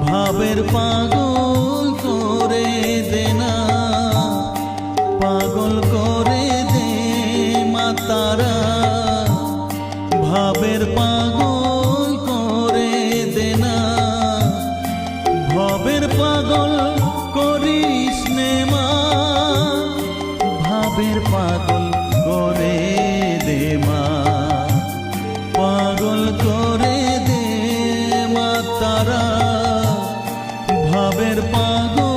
ভাবের পাগল করে দে না, পাগল করে দে মা তারা, ভাবের পাগল করে দে না, ভবের পাগল করিস নে মা, ভাবের পাগল করে দে মা, পাগল করে দে মা তারা, ভাবের পাগল